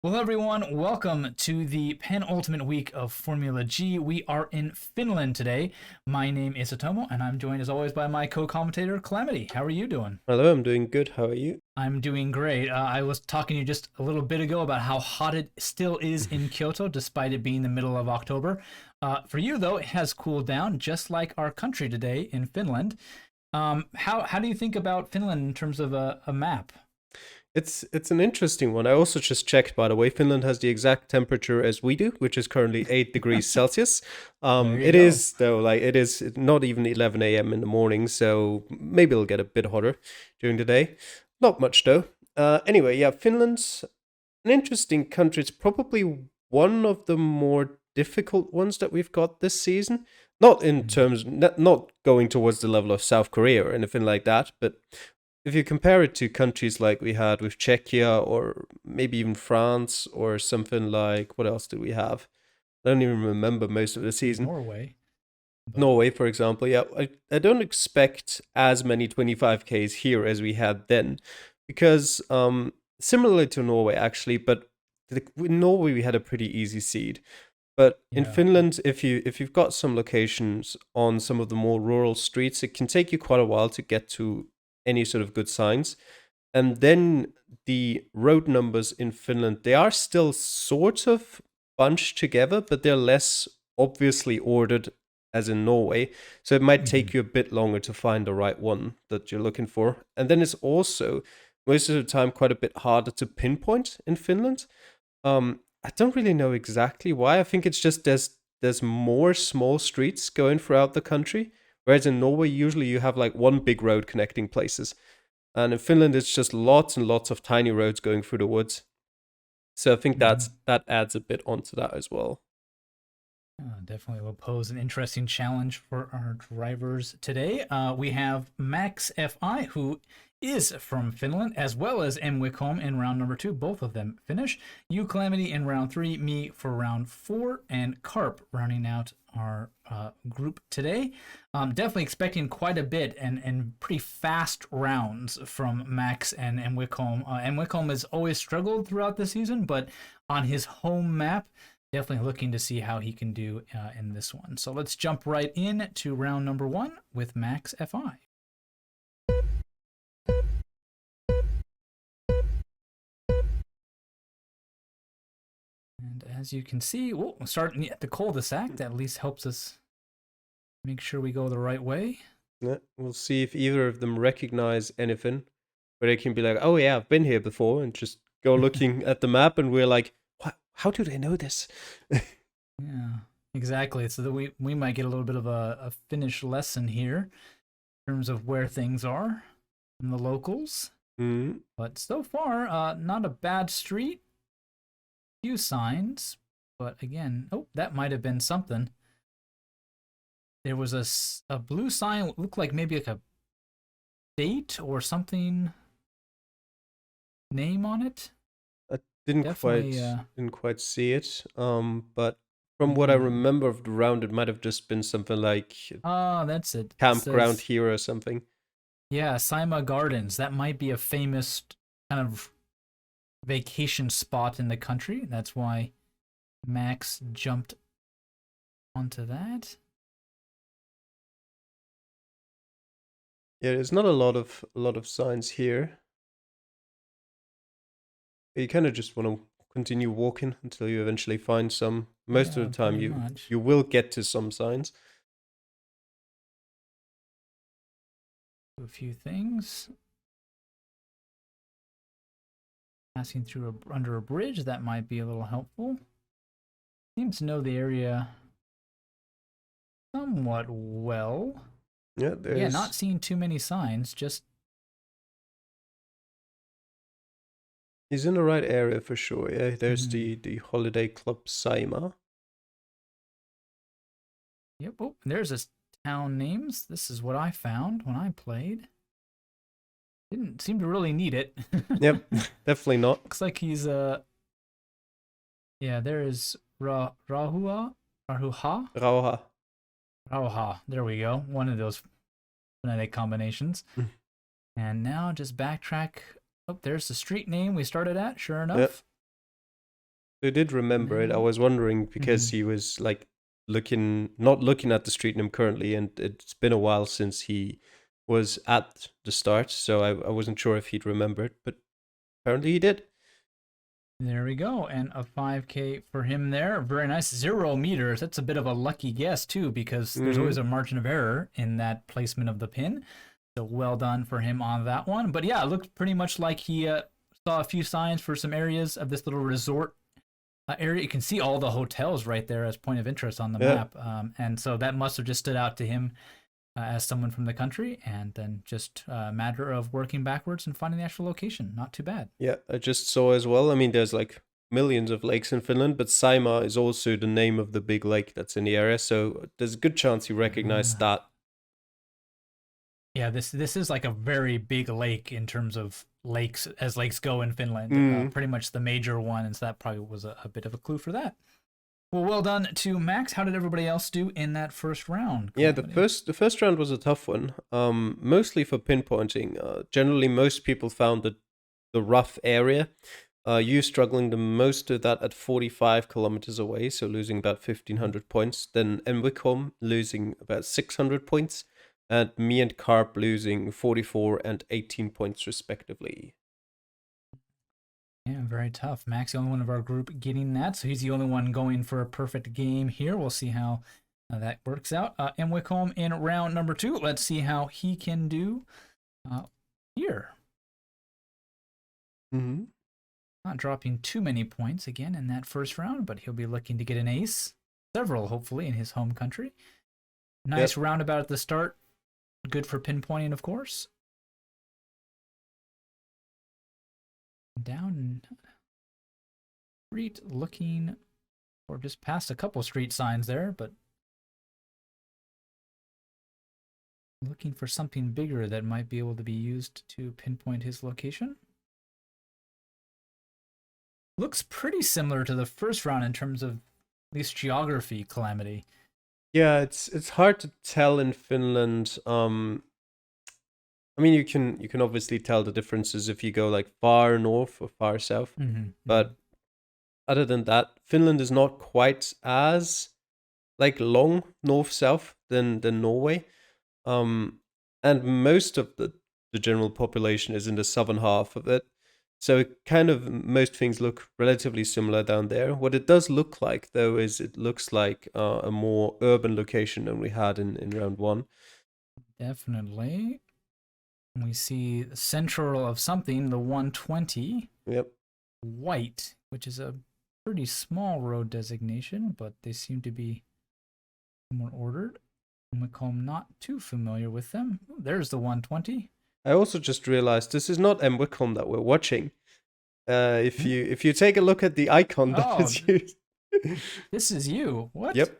Well, everyone, welcome to the penultimate week of Formula G. We are in Finland today. My name is Zotomo, and I'm joined as always by my co-commentator, Calamity. How are you doing? Hello, I'm doing good. How are you? I'm doing great. I was talking to you just a little bit ago about how hot it still is in Kyoto, despite it being the middle of October. For you, though, it has cooled down, just like our country today in Finland. How do you think about Finland in terms of a map? It's an interesting one. I also just checked, by the way. Finland has the exact temperature as we do, which is currently 8 degrees Celsius. There you It go. is though, like it is not even 11 a.m. in the morning, so maybe it'll get a bit hotter during the day. Not much though. Anyway, yeah, Finland's an interesting country. It's probably one of the more difficult ones that we've got this season. Not in terms, not going towards the level of South Korea or anything like that, but if you compare it to countries like we had with Czechia or maybe even France or something like, what else did we have? I don't even remember most of the season. Norway, but Norway, for example, yeah, I don't expect as many 25Ks here as we had then because similarly to Norway, actually, but in Norway we had a pretty easy seed. But in yeah. Finland, if you've got some locations on some of the more rural streets, it can take you quite a while to get to any sort of good signs. And then the road numbers in Finland, they are still sort of bunched together, but they're less obviously ordered as in Norway. So it might take Mhm. you a bit longer to find the right one that you're looking for. And then it's also most of the time quite a bit harder to pinpoint in Finland. I don't really know exactly why. I think it's just there's more small streets going throughout the country, whereas in Norway usually you have like one big road connecting places, and in Finland it's just lots and lots of tiny roads going through the woods. So I think Mhm. that adds a bit onto that as well. Definitely will pose an interesting challenge for our drivers today. We have Max Fi, who is from Finland, as well as M. Wickholm in round number two. Both of them finish. You, Calamity, in round three. Me for round four. And Carp rounding out our group today. Definitely expecting quite a bit and pretty fast rounds from Max and M. Wickholm. M. Wickholm has always struggled throughout the season, but on his home map, definitely looking to see how he can do in this one. So let's jump right in to round number one with Max Fi. And as you can see, we'll start at the cul-de-sac. That at least helps us make sure we go the right way. Yeah, we'll see if either of them recognize anything, where they can be like, "Oh yeah, I've been here before," and just go looking at the map, and we're like, "What? How do they know this?" Yeah, exactly. So that we might get a little bit of a Finnish lesson here in terms of where things are from the locals. Mm. But so far, not a bad street. Few signs, but again, oh, that might have been something. There was a blue sign, looked like maybe like a date or something name on it. I didn't Definitely, quite see it. But from what I yeah. remember of the round, it might have just been something like Ah, that's it. It campground says, here or something. yeah, Sima Gardens. That might be a famous kind of vacation spot in the country. That's why Max jumped onto that. Yeah, there's not a lot of signs here. You kind of just want to continue walking until you eventually find some. Most of Yeah, the time, pretty you much. you will get to some signs. A few things. Passing through under a bridge, that might be a little helpful. Seems to know the area somewhat well. Yeah, Yeah, not there's seeing too many signs. Just he's in the right area for sure. Yeah, there's mhm. the holiday club Saima. Yep. Oh, there's his town names. This is what I found when I played. Didn't seem to really need it. Yep, definitely not. Looks like he's yeah. There is Rahuha Rauha. Rauha. There we go. One of those phonetic combinations. And now just backtrack. Oh, there's the street name we started at. Sure Yeah, enough. I did remember it. I was wondering because he was like not looking at the street name currently, and it's been a while since he was at the start, so I wasn't sure if he'd remember it, but apparently he did. There we go. And a 5K for him there. Very nice. 0 meters. That's a bit of a lucky guess, too, because there's always a margin of error in that placement of the pin. So well done for him on that one. But yeah, it looked pretty much like he saw a few signs for some areas of this little resort area. You can see all the hotels right there as point of interest on the map. And so that must have just stood out to him as someone from the country, and then just a matter of working backwards and finding the actual location. Not too bad. Yeah, I just saw as well. I mean, there's like millions of lakes in Finland, but Saimaa is also the name of the big lake that's in the area, so there's a good chance you recognize that. Yeah, this is like a very big lake in terms of lakes, as lakes go in Finland. Pretty much the major one, and so that probably was a bit of a clue for that. Well done to Max. How did everybody else do in that first round? Yeah, the first round was a tough one. Mostly for pinpointing. Generally, most people found the rough area. You struggling the most of that at 45 kilometers away, so losing about 1,500 points. Then Enwicom losing about 600 points, and me and Carp losing 44 and 18 points respectively. Yeah, very tough. Max, the only one of our group getting that, so he's the only one going for a perfect game here. We'll see how that works out. Enwicom in round number 2. Let's see how he can do here. Not dropping too many points again in that first round, but he'll be looking to get an ace. Several, hopefully, in his home country. Nice roundabout at the start. Good for pinpointing, of course. Down street, looking, or just past a couple street signs there, but looking for something bigger that might be able to be used to pinpoint his location. Looks pretty similar to the first round in terms of at least geography, Calamity. Yeah, it's hard to tell in Finland. I mean, you can obviously tell the differences if you go like far north or far south, but other than that, Finland is not quite as like long north south than Norway, and most of the general population is in the southern half of it. So it kind of most things look relatively similar down there. What it does look like though is it looks like a more urban location than we had in round 1. Definitely. We see central of something, the 120. Yep. White, which is a pretty small road designation, but they seem to be more ordered. I'm not too familiar with them. There's the 120. I also just realized this is not Enwicom that we're watching. If you take a look at the icon that is used. This is you. What? Yep.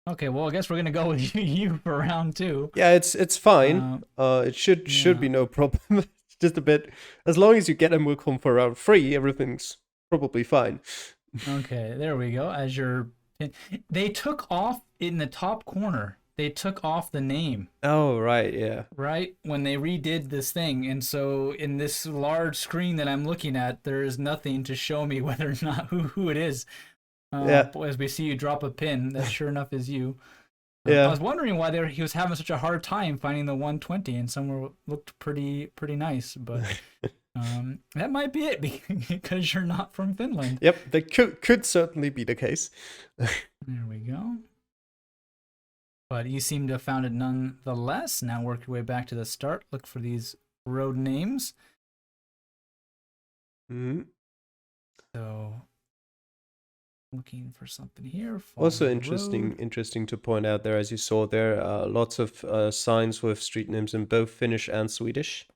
Okay, well, I guess we're gonna go with you for round 2. Yeah, it's fine. It should be no problem. It's just a bit. As long as you get Enwicom for round 3, everything's probably fine. Okay, there we go. As your they took off in the top corner. They took off the name. Oh, right, yeah. Right? When they redid this thing. And so in this large screen that I'm looking at, there is nothing to show me whether or not who it is. As we see you drop a pin, that sure enough is you. I was wondering why he was having such a hard time finding the 120, and somewhere looked pretty nice, but that might be it because you're not from Finland. Yep, that could certainly be the case. There we go. But you seem to have found it nonetheless. Now work your way back to the start. Look for these road names. So looking for something here. Also interesting to point out there, as you saw there, lots of signs with street names in both Finnish and Swedish.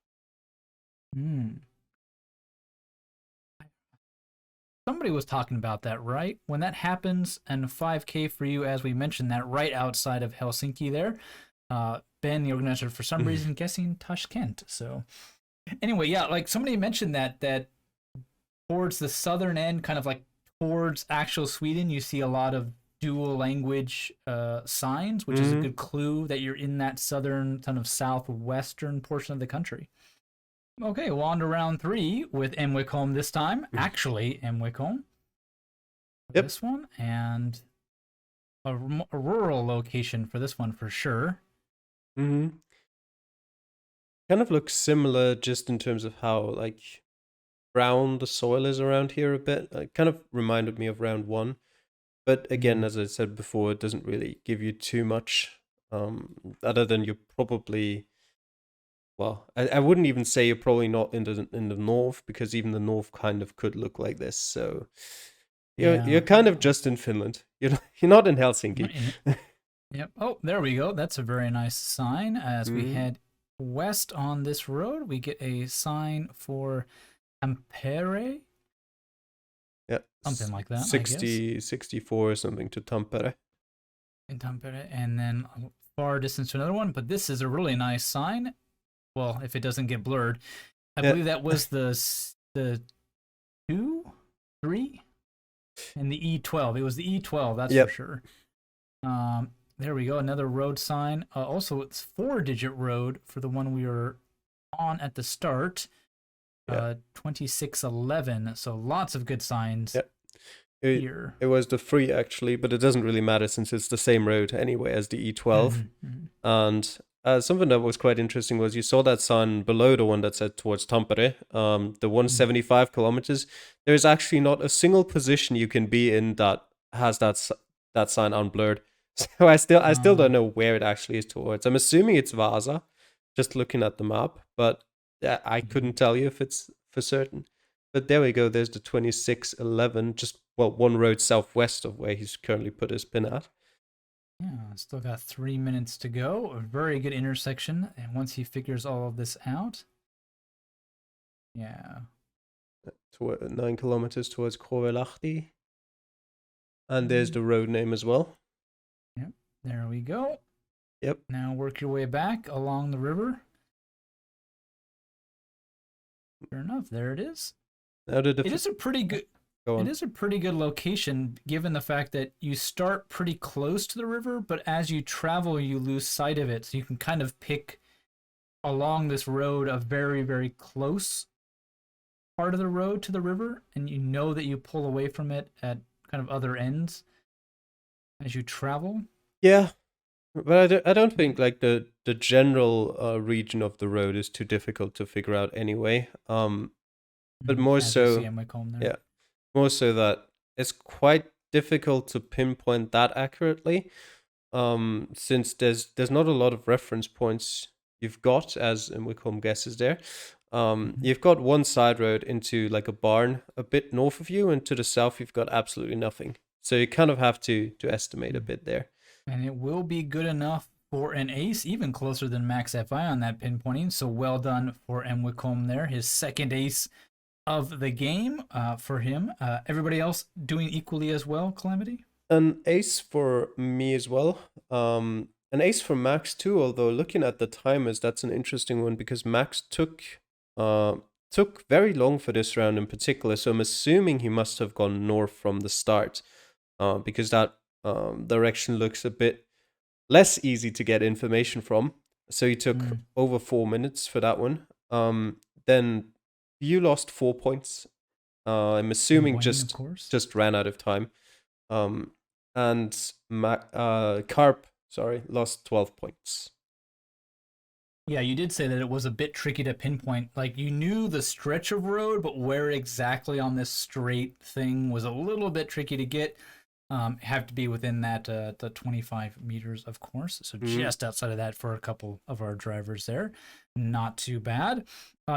Somebody was talking about that, right? When that happens, and 5K for you, as we mentioned, that right outside of Helsinki there. Ben, the organizer, for some reason, guessing Tashkent. So anyway, yeah, like somebody mentioned that towards the southern end, kind of like towards actual Sweden, you see a lot of dual language signs, which is a good clue that you're in that southern, kind of southwestern portion of the country. Okay, well, on to round 3 with Enwicom this time. Actually, Enwicom. for Yep. this one, and a rural location for this one for sure. Mm-hmm. Kind of looks similar just in terms of how like brown the soil is around here a bit. It kind of reminded me of round one. But again, as I said before, it doesn't really give you too much, other than you're probably, well, I wouldn't even say you're probably not in the north, because even the north kind of could look like this. So you're Yeah. kind of just in Finland. You're not in Helsinki. Yep. Oh, there we go. That's a very nice sign. As we head west on this road, we get a sign for Tampere. Yeah, Something like that, I guess. 64 or something to Tampere. In Tampere, and then a far distance to another one. But this is a really nice sign. Well, if it doesn't get blurred, I Yeah. believe that was the 2, 3, and the E12. It was the E12, that's Yep. for sure. There we go. Another road sign. Also, it's 4-digit road for the one we were on at the start. 2611. So lots of good signs here. It was the 3 actually, but it doesn't really matter since it's the same road anyway as the E12. And something that was quite interesting was you saw that sign below the one that said towards Tampere, the 175 kilometers. There's actually not a single position you can be in that has that sign unblurred. So I still don't know where it actually is towards. I'm assuming it's Vasa, just looking at the map, but I couldn't tell you if it's for certain. But there we go. There's the 2611, just one road southwest of where he's currently put his pin at. Yeah, still got 3 minutes to go. A very good intersection. And once he figures all of this out, yeah. 9 kilometers towards Korelahti. And there's the road name as well. Yep, there we go. Yep. Now work your way back along the river. Sure enough, there it is. Now it is a pretty good. It is a pretty good location, given the fact that you start pretty close to the river, but as you travel, you lose sight of it. So you can kind of pick along this road a very, very close part of the road to the river, and you know that you pull away from it at kind of other ends as you travel. Yeah, but I don't think like the general region of the road is too difficult to figure out anyway. But more so, yeah, more so that it's quite difficult to pinpoint that accurately, since there's not a lot of reference points you've got, as Mwicombe guesses there. You've got one side road into like a barn a bit north of you, and to the south you've got absolutely nothing. So you kind of have to estimate a bit there. And it will be good enough for an ace, even closer than Max FI on that pinpointing. So well done for Mwicombe there. His second ace of the game for him. Everybody else doing equally as well, Calamity? An ace for me as well. An ace for Max too, although looking at the timers, that's an interesting one because Max took very long for this round in particular, so I'm assuming he must have gone north from the start, because that direction looks a bit less easy to get information from. So he took over 4 minutes for that one. Then you lost 4 points. I'm assuming just ran out of time. And Carp, lost 12 points. Yeah, you did say that it was a bit tricky to pinpoint. Like, you knew the stretch of road, but where exactly on this straight thing was a little bit tricky to get. Have to be within that the 25 meters, of course. So just outside of that for a couple of our drivers there. Not too bad.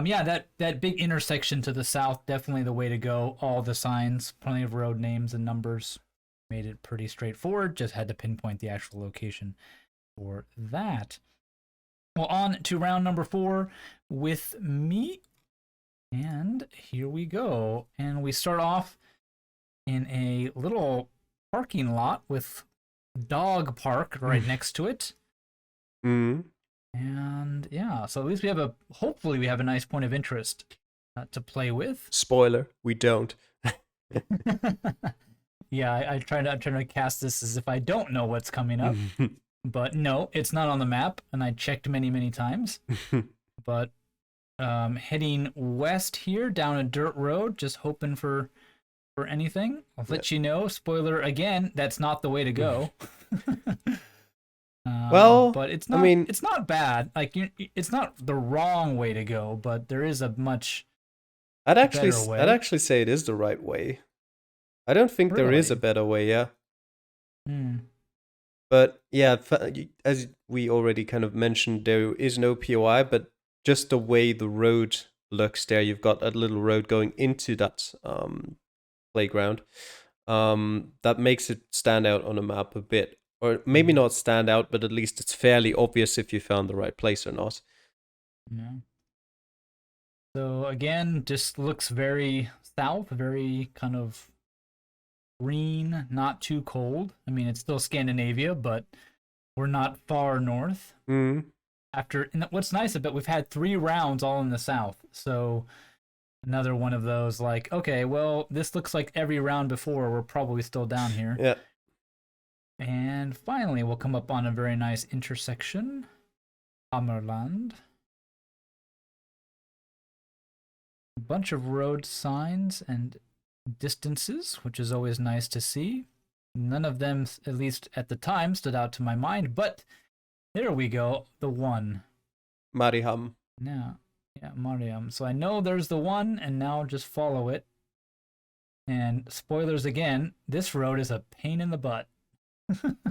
Yeah, that big intersection to the south, definitely the way to go. All the signs, plenty of road names and numbers. Made it pretty straightforward. Just had to pinpoint the actual location for that. Well, on to round number 4 with me. And here we go. And we start off in a little parking lot with dog park right next to it. And yeah, so at least hopefully we have a nice point of interest to play with. Spoiler, we don't. Yeah, I'm trying to cast this as if I don't know what's coming up. But no, it's not on the map, and I checked many, many times. But heading west here down a dirt road, just hoping for for anything. I'll let you know. Spoiler again, that's not the way to go. Well, but it's I not. mean, It's not bad. Like it's not the wrong way to go, but there is a much better I'd way. actually say it is the right way. I don't think there is a Really? better way, yeah. Hmm. But yeah, as we already kind of mentioned, there is no POI, but just the way the road looks there, you've got a little road going into that playground. That makes it stand out on a map a bit. Or maybe not stand out, but at least it's fairly obvious if you found the right place or not. Yeah. So again, just looks very south, very kind of green, not too cold. I mean, it's still Scandinavia, but we're not far north. Mm. After and what's nice about we've had 3 rounds all in the south, so another one of those like, okay, well, this looks like every round before. We're probably still down here. Yeah. And finally, we'll come up on a very nice intersection, Hammerland. A bunch of road signs and distances, which is always nice to see. None of them, at least at the time, stood out to my mind, but there we go, the one. Mariham. Now, yeah, Mariam. So I know there's the one, and now just follow it. And spoilers again, this road is a pain in the butt.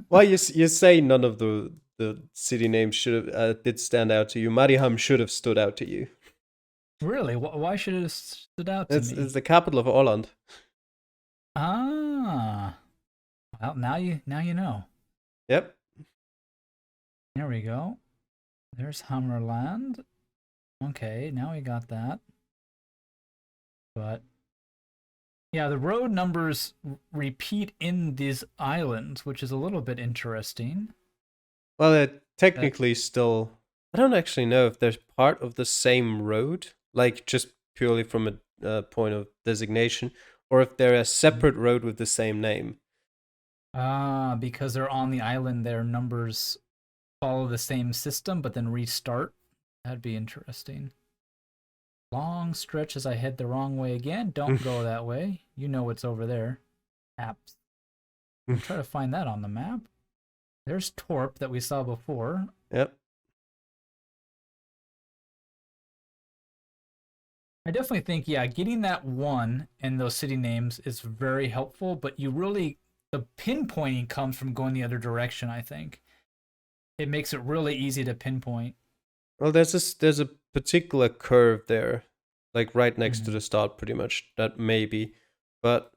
Well, you say none of the city names should have did stand out to you. Mariham should have stood out to you. Really? Why should it have stood out to me? It's the capital of Holland. Ah. Well, now you know. Yep. There we go. There's Hammerland. Okay, now we got that. But yeah, the road numbers repeat in these islands, which is a little bit interesting. Well, it technically still. I don't actually know if there's part of the same road, like just purely from a point of designation, or if they're a separate road with the same name. Ah, because they're on the island, their numbers follow the same system, but then restart. That'd be interesting. Long stretch as I head the wrong way again. Don't go that way. You know what's over there. Apps. I'll try to find that on the map. There's Torp that we saw before. Yep. I definitely think, yeah, getting that one and those city names is very helpful, but the pinpointing comes from going the other direction, I think. It makes it really easy to pinpoint. Well, there's a particular curve there, like right next to the start, pretty much. That maybe, but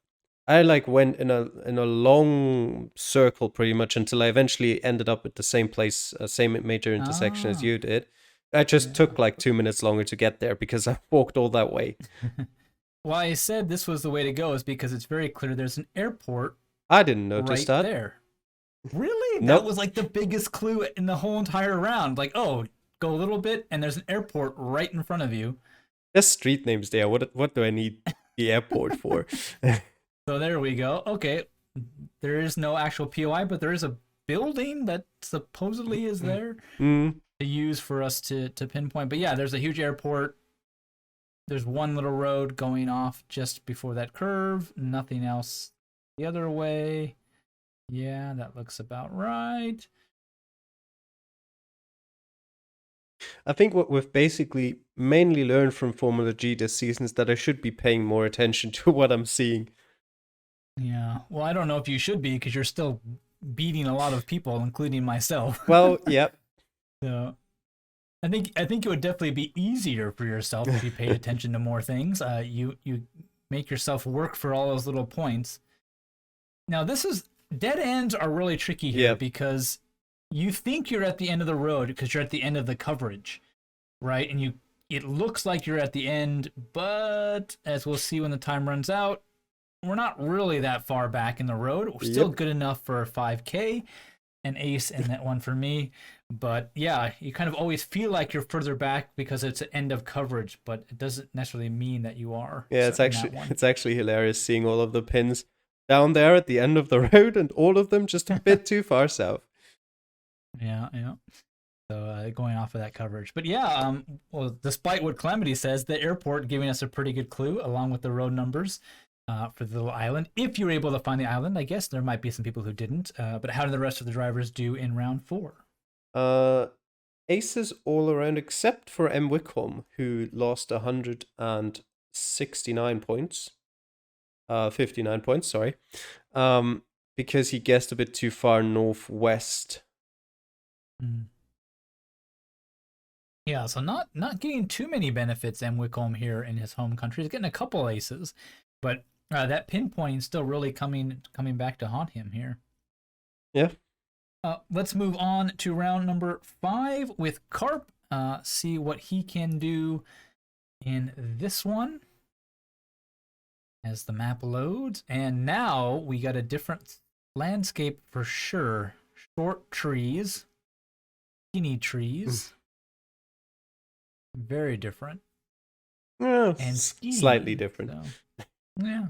I like went in a long circle pretty much until I eventually ended up at the same place, same major intersection as you did. I just took like 2 minutes longer to get there because I walked all that way. Why I said this was the way to go is because it's very clear there's an airport I didn't notice right that. there. Really? Nope. That was like the biggest clue in the whole entire round. Like, oh, go a little bit and there's an airport right in front of you. There's street names there. What do I need the airport for? So there we go. Okay. There is no actual POI, but there is a building that supposedly is there to use for us to pinpoint. But yeah, there's a huge airport. There's one little road going off just before that curve. Nothing else the other way. Yeah, that looks about right. I think what we've basically mainly learned from Formula G this season is that I should be paying more attention to what I'm seeing. Yeah. Well, I don't know if you should be because you're still beating a lot of people, including myself. Well, yep. So I think it would definitely be easier for yourself if you paid attention to more things. You make yourself work for all those little points. Now dead ends are really tricky here because you think you're at the end of the road because you're at the end of the coverage, right? And it looks like you're at the end, but as we'll see when the time runs out, we're not really that far back in the road. We're still good enough for a 5K, an ace, and that one for me. But yeah, you kind of always feel like you're further back because it's an end of coverage, but it doesn't necessarily mean that you are. Yeah, it's actually hilarious seeing all of the pins down there at the end of the road and all of them just a bit too far south. Yeah. So going off of that coverage. But yeah, well, despite what Calamity says, the airport giving us a pretty good clue along with the road numbers. for the little island. If you're able to find the island, I guess there might be some people who didn't. But how did the rest of the drivers do in round 4? Aces all around except for M. Wickholm, who lost 169 points. 59 points, sorry. Because he guessed a bit too far northwest. Yeah, so not getting too many benefits, M. Wickholm here in his home country. He's getting a couple aces, but that pinpointing still really coming back to haunt him here. Yeah. Let's move on to round number 5 with Carp. See what he can do in this one as the map loads. And now we got a different landscape for sure. Short trees, skinny trees. Very different. Yeah, and skiing. Slightly different. So, yeah.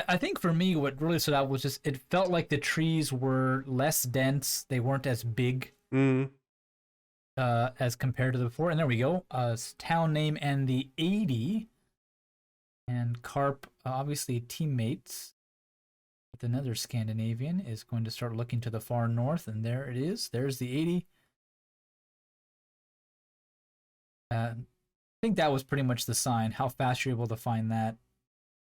I think for me, what really stood out was just it felt like the trees were less dense. They weren't as big as compared to the before. And there we go. Town name and the 80. And Carp, obviously teammates with another Scandinavian, is going to start looking to the far north. And there it is. There's the 80. I think that was pretty much the sign. How fast you're able to find that.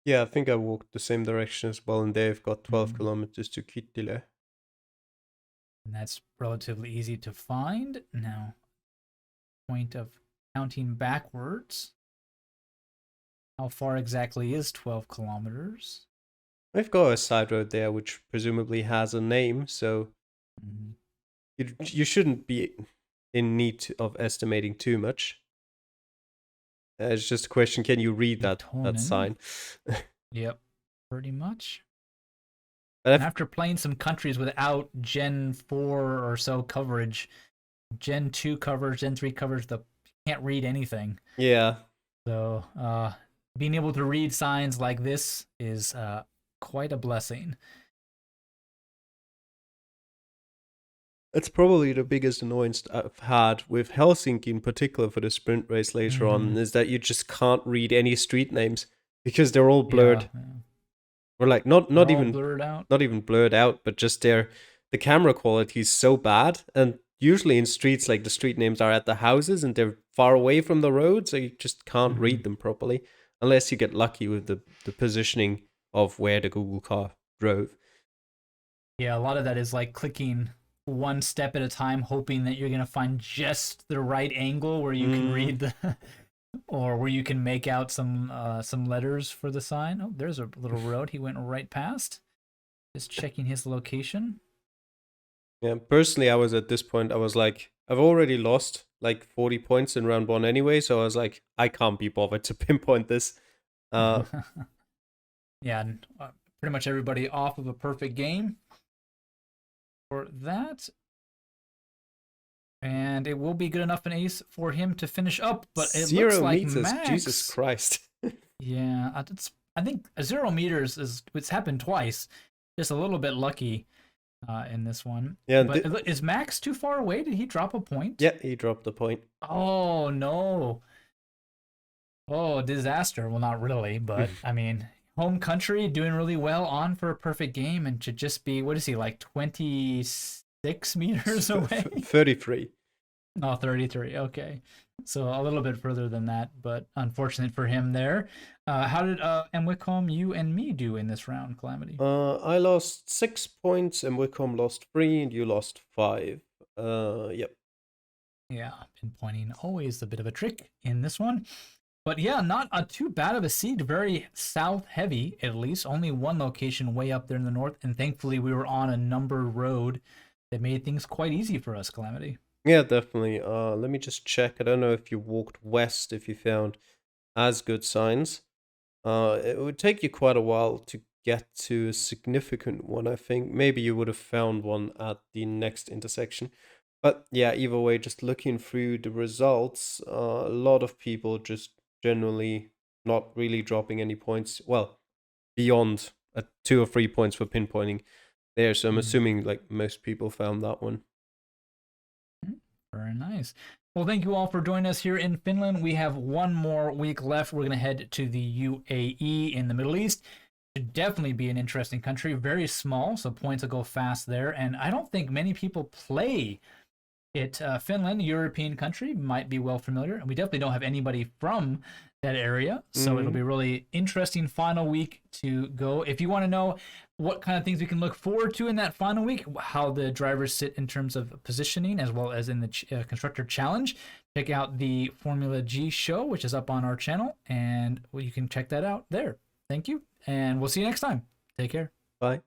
Yeah, I think I walked the same direction as well, and they've got 12 kilometers to Kittilä. And that's relatively easy to find. Now, point of counting backwards. How far exactly is 12 kilometers? We've got a side road there, which presumably has a name, so you shouldn't be in need of estimating too much. It's just a question, can you read that sign? Yep, pretty much. But and after playing some countries without Gen 4 or so coverage, Gen 2 coverage, Gen 3 coverage, can't read anything. Yeah. So being able to read signs like this is quite a blessing. It's probably the biggest annoyance I've had with Helsinki in particular for the sprint race later on, is that you just can't read any street names because they're all blurred. Yeah. Or like not even blurred out. Not even blurred out, but just the camera quality is so bad. And usually in streets, like the street names are at the houses and they're far away from the road, so you just can't read them properly unless you get lucky with the positioning of where the Google car drove. Yeah, a lot of that is like clicking one step at a time, hoping that you're going to find just the right angle where you can read the, or where you can make out some letters for the sign. Oh, there's a little road he went right past. Just checking his location. Yeah, personally, I was at this point, I was like, I've already lost like 40 points in round 1 anyway, so I was like, I can't be bothered to pinpoint this. Yeah, and pretty much everybody off of a perfect game for that. And it will be good enough an ace for him to finish up, but it 0 looks like meters, Max, Jesus Christ. Yeah, I think 0 meters it's happened twice. Just a little bit lucky in this one. Yeah, but is Max too far away? Did he drop a point? Yeah, he dropped a point. Oh no. Oh, disaster. Well, not really, but I mean, home country doing really well, on for a perfect game, and to just be, what is he, like 26 meters away? 33. Oh, 33. Okay. So a little bit further than that, but unfortunate for him there. How did M. Wickholm, you and me do in this round, Calamity? I lost 6 points, and Wickholm lost 3, and you lost 5. Yep. Yeah, pinpointing always a bit of a trick in this one. But yeah, not too bad of a seed. Very south heavy, at least. Only one location way up there in the north, and thankfully we were on a numbered road that made things quite easy for us, Calamity. Yeah, definitely. Let me just check. I don't know if you walked west, if you found as good signs. It would take you quite a while to get to a significant one, I think. Maybe you would have found one at the next intersection. But yeah, either way, just looking through the results, a lot of people just generally not really dropping any points. Well, beyond 2 or 3 points for pinpointing there. So I'm assuming like most people found that one. Very nice. Well, thank you all for joining us here in Finland. We have one more week left. We're going to head to the UAE in the Middle East. Should definitely be an interesting country. Very small, so points will go fast there. And I don't think many people play it. Finland, European country, might be well familiar. And we definitely don't have anybody from that area. So it'll be really interesting final week to go. If you want to know what kind of things we can look forward to in that final week, how the drivers sit in terms of positioning as well as in the constructor challenge, check out the Formula G show, which is up on our channel, and you can check that out there. Thank you, and we'll see you next time. Take care. Bye.